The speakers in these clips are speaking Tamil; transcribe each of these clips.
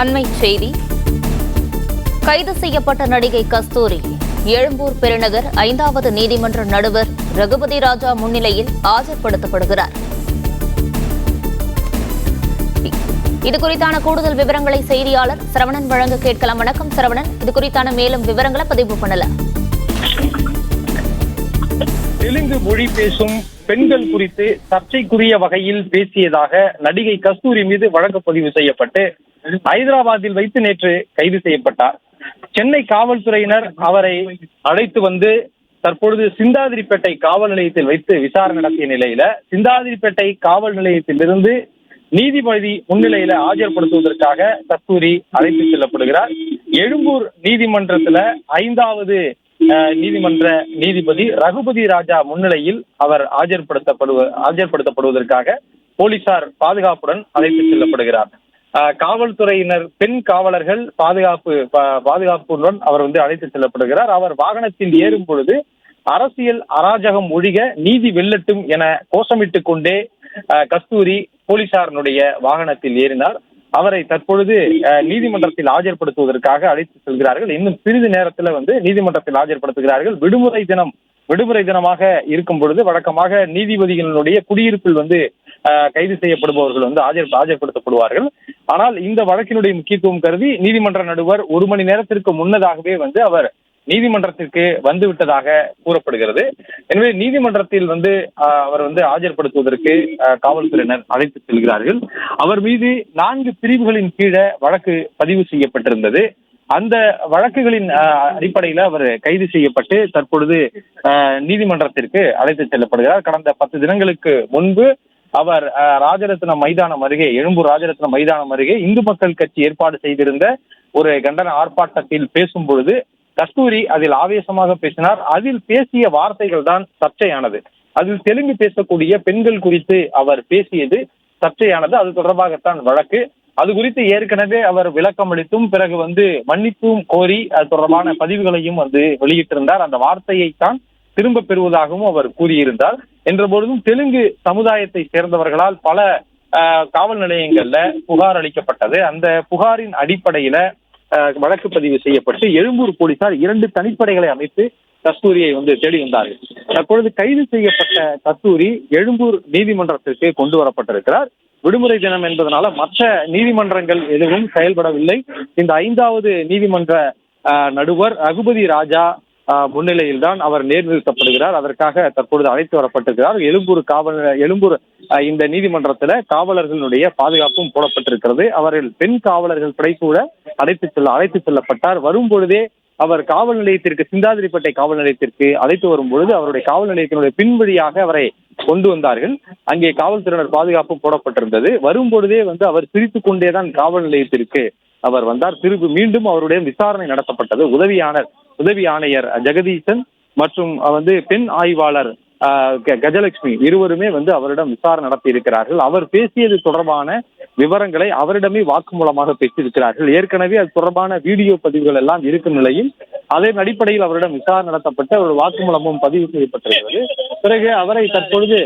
அண்மை செய்தி. கைது செய்யப்பட்ட நடிகை கஸ்தூரி எழும்பூர் பெருநகர் 5வது நீதிமன்ற நடுவர் ரகுபதி ராஜா முன்னிலையில் ஆஜர்படுத்தப்படுகிறார். இதுகுறித்தான கூடுதல் விவரங்களை செய்தியாளர் சரவணன் வழங்க கேட்கலாம். வணக்கம் சரவணன், இதுகுறித்தான மேலும் விவரங்களை பதிவு பண்ணலாம். தெலுங்கு மொழி பேசும் பெண்கள் குறித்து சர்ச்சைக்குரிய வகையில் பேசியதாக நடிகை கஸ்தூரி மீது வழக்கு பதிவு செய்யப்பட்டு ஹைதராபாத்தில் வைத்து நேற்று கைது செய்யப்பட்டார். சென்னை காவல்துறையினர் அவரை அழைத்து வந்து தற்பொழுது சிந்தாதிரிப்பேட்டை காவல் நிலையத்தில் வைத்து விசாரணை நடத்திய நிலையில சிந்தாதிரிப்பேட்டை காவல் நிலையத்திலிருந்து நீதிபதி முன்னிலையில ஆஜர்படுத்துவதற்காக கஸ்தூரி அழைத்து செல்லப்படுகிறார். எழும்பூர் நீதிமன்றத்துல 5வது நீதிமன்ற நீதிபதி ரகுபதி ராஜா முன்னிலையில் அவர் ஆஜர்படுத்தப்படுவதற்காக போலீசார் பாதுகாப்புடன் அழைத்து செல்லப்படுகிறார். காவல்துறையினர் பெண் காவலர்கள் பாதுகாப்புடன் அவர் அழைத்து செல்லப்படுகிறார். அவர் வாகனத்தில் ஏறும் பொழுது அரசியல் அராஜகம் ஒழிக நீதி வெல்லட்டும் என கோஷமிட்டுக் கொண்டே கஸ்தூரி போலீசாரினுடைய வாகனத்தில் ஏறினார். அவரை தற்பொழுது நீதிமன்றத்தில் ஆஜர்படுத்துவதற்காக அழைத்து செல்கிறார்கள். இன்னும் சிறிது நேரத்தில் நீதிமன்றத்தில் ஆஜர்படுத்துகிறார்கள். விடுமுறை தினமாக இருக்கும் பொழுது வழக்கமாக நீதிபதிகளுடைய குடியிருப்பில் கைது செய்யப்படுபவர்கள் ஆஜர்படுத்தப்படுவார்கள். ஆனால் இந்த வழக்கினுடைய முக்கியத்துவம் கருதி நீதிமன்ற நடுவர் 1 மணி நேரத்திற்கு முன்னதாகவே அவர் நீதிமன்றத்திற்கு வந்துவிட்டதாக கூறப்படுகிறது. எனவே நீதிமன்றத்தில் அவர் ஆஜர்படுத்துவதற்கு காவல்துறையினர் அழைத்து செல்கிறார்கள். அவர் மீது 4 பிரிவுகளின் கீழே வழக்கு பதிவு செய்யப்பட்டிருந்தது. அந்த வழக்குகளின் அடிப்படையில் அவர் கைது செய்யப்பட்டு தற்பொழுது நீதிமன்றத்திற்கு அழைத்து செல்லப்படுகிறார். கடந்த 10 தினங்களுக்கு முன்பு அவர் ராஜரத்னம் மைதானம் அருகே, எழும்பூர் ராஜரத்னம் மைதானம் அருகே இந்து மக்கள் கட்சி ஏற்பாடு செய்திருந்த ஒரு கண்டன ஆர்ப்பாட்டத்தில் பேசும் பொழுது கஸ்தூரி அதில் ஆவேசமாக பேசினார். அதில் பேசிய வார்த்தைகள் தான் சர்ச்சையானது. அதில் தெலுங்கு பேசக்கூடிய பெண்கள் குறித்து அவர் பேசியது சர்ச்சையானது. அது தொடர்பாகத்தான் வழக்கு. அது குறித்து ஏற்கனவே அவர் விளக்கம் அளித்தும் பிறகு மன்னிப்பும் கோரி அது தொடர்பான பதிவுகளையும் வெளியிட்டிருந்தார். அந்த வார்த்தையைத்தான் திரும்ப பெறுவதாகவும் அவர் கூறியிருந்தார். என்ற பொழுதும் தெலுங்கு சமுதாயத்தை சேர்ந்தவர்களால் பல காவல் நிலையங்கள்ல புகார் அளிக்கப்பட்டது. அந்த புகாரின் அடிப்படையில வழக்கு பதிவு செய்யப்பட்டு எழும்பூர் போலீசார் 2 தனிப்படைகளை அமைத்து கஸ்தூரியை தேடி வந்தார்கள். தற்பொழுது கைது செய்யப்பட்ட கஸ்தூரி எழும்பூர் நீதிமன்றத்திற்கு கொண்டு வரப்பட்டிருக்கிறார். விடுமுறை தினம் என்பதனால மற்ற நீதிமன்றங்கள் எதுவும் செயல்படவில்லை. இந்த 5வது நீதிமன்ற நடுவர் ரகுபதி ராஜா முன்னிலையில் தான் அவர் நேர்நிறுத்தப்படுகிறார். அதற்காக தற்பொழுது அழைத்து வரப்பட்டிருக்கிறார். எழும்பூர் இந்த நீதிமன்றத்துல காவலர்களுடைய பாதுகாப்பும் போடப்பட்டிருக்கிறது. அவர்கள் பெண் காவலர்கள் படைசூழ அழைத்து செல்லப்பட்டார். வரும் பொழுதே அவர் காவல் நிலையத்திற்கு, சிந்தாதிரிப்பேட்டை காவல் நிலையத்திற்கு அழைத்து வரும் பொழுது அவருடைய காவல் நிலையத்தினுடைய பின்வழியாக அவரை கொண்டு வந்தார்கள். அங்கே காவல்துறையினர் பாதுகாப்பு போடப்பட்டிருந்தது. வரும் பொழுதே அவர் சிரித்துக் கொண்டேதான் காவல் நிலையத்திற்கு அவர் வந்தார். மீண்டும் அவருடைய விசாரணை நடத்தப்பட்டது. உதவி ஆணையர் ஜெகதீசன் மற்றும் பெண் ஆய்வாளர் கஜலட்சுமி இருவருமே அவரிடம் விசாரணை நடத்தி இருக்கிறார்கள். அவர் பேசியது தொடர்பான விவரங்களை அவரிடமே வாக்குமூலமாக பேசியிருக்கிறார்கள். ஏற்கனவே அது தொடர்பான வீடியோ பதிவுகள் எல்லாம் இருக்கும் நிலையில் அதன் அடிப்படையில் அவரிடம் விசாரணை நடத்தப்பட்டு அவர் வாக்குமூலமும் பதிவு செய்யப்பட்டிருக்கிறது. பிறகு அவரை தற்பொழுது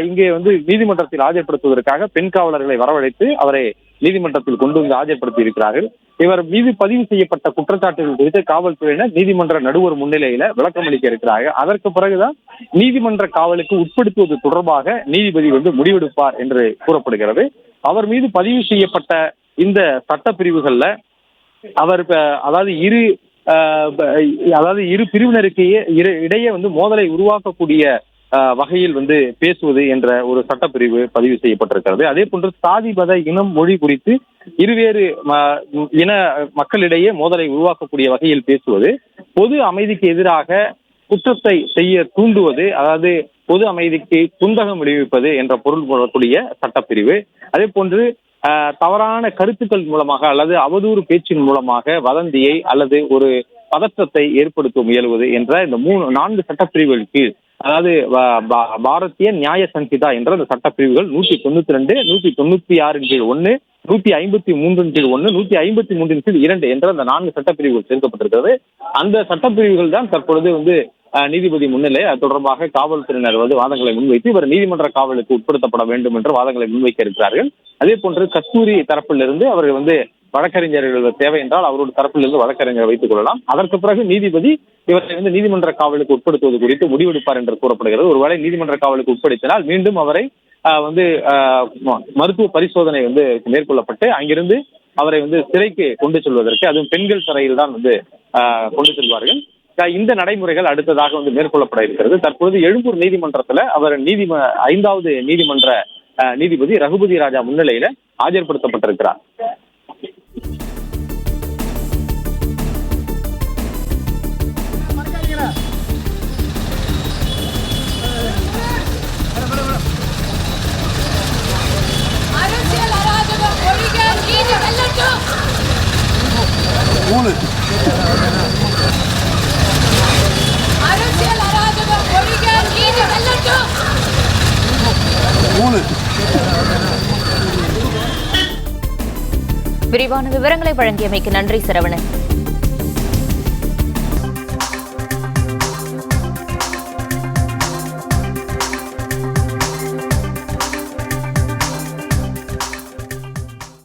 இங்கே நீதிமன்றத்தில் ஆஜர்படுத்துவதற்காக பெண் காவலர்களை வரவழைத்து அவரை நீதிமன்றத்தில் கொண்டு ஆஜர்படுத்தி இருக்கிறார்கள். இவர் மீது பதிவு செய்யப்பட்ட குற்றச்சாட்டுகள் குறித்து காவல்துறையினர் நீதிமன்ற நடுவர் முன்னிலையில விளக்கம் அளிக்க இருக்கிறார்கள். அதற்கு பிறகுதான் நீதிமன்ற காவலுக்கு உட்படுத்துவது தொடர்பாக நீதிபதி முடிவெடுப்பார் என்று கூறப்படுகிறது. அவர் மீது பதிவு செய்யப்பட்ட இந்த சட்ட பிரிவுகள்ல அவர் இரு பிரிவினருக்கு இடையே மோதலை உருவாக்கக்கூடிய வகையில் பேசுவது என்ற ஒரு சட்டப்பிரிவு பதிவு செய்யப்பட்டிருக்கிறது. அதே போன்று சாதி, மத, இனம், மொழி குறித்து இருவேறு இன மக்களிடையே மோதலை உருவாக்கக்கூடிய வகையில் பேசுவது, பொது அமைதிக்கு எதிராக குற்றத்தை செய்ய தூண்டுவது, அதாவது பொது அமைதிக்கு குந்தகம் விளைவிப்பது என்ற பொருள் போடக்கூடிய சட்டப்பிரிவு. அதே போன்று தவறான கருத்துக்கள் மூலமாக அல்லது அவதூறு பேச்சின் மூலமாக வதந்தியை அல்லது ஒரு பதற்றத்தை ஏற்படுத்த முயல்வது என்ற இந்த 4 சட்டப்பிரிவுகள் கீழ், அதாவது பாரதிய நியாய சங்கிதா என்ற அந்த சட்டப்பிரிவுகள் 192, 196 கீழ் 1, 153 கீழ் 1, 153 கீழ் 2 என்ற அந்த 4 சட்டப்பிரிவுகள் சேர்க்கப்பட்டிருக்கிறது. அந்த சட்டப்பிரிவுகள் தான் தற்பொழுது நீதிபதி முன்னிலை அது தொடர்பாக காவல்துறையினர் வாதங்களை முன்வைத்து இவர் நீதிமன்ற காவலுக்கு உட்படுத்தப்பட வேண்டும் என்ற வாதங்களை முன்வைக்க இருக்கிறார்கள். அதே போன்று கஸ்தூரி தரப்பிலிருந்து அவர்கள் வழக்கறிஞர்கள் தேவை என்றால் அவரோட தரப்பிலிருந்து வழக்கறிஞரை வைத்துக் கொள்ளலாம். அதற்கு பிறகு நீதிபதி இவரை நீதிமன்ற காவலுக்கு உட்படுத்துவது குறித்து முடிவெடுப்பார் என்று கூறப்படுகிறது. ஒருவேளை நீதிமன்ற காவலுக்கு உட்படுத்தினால் மீண்டும் அவரை மருத்துவ பரிசோதனை மேற்கொள்ளப்பட்டு அங்கிருந்து அவரை சிறைக்கு கொண்டு செல்வதற்கு, அதுவும் பெண்கள் சிறையில் தான் கொண்டு செல்வார்கள். இந்த நடைமுறைகள் அடுத்ததாக மேற்கொள்ளப்பட இருக்கிறது. தற்போது எழும்பூர் நீதிமன்றத்துல அவர் 5வது நீதிமன்ற நீதிபதி ரகுபதி ராஜா முன்னிலையில ஆஜர்படுத்தப்பட்டிருக்கிறார். விரிவான விவரங்களை வழங்கியமைக்கு நன்றி சரவணன்.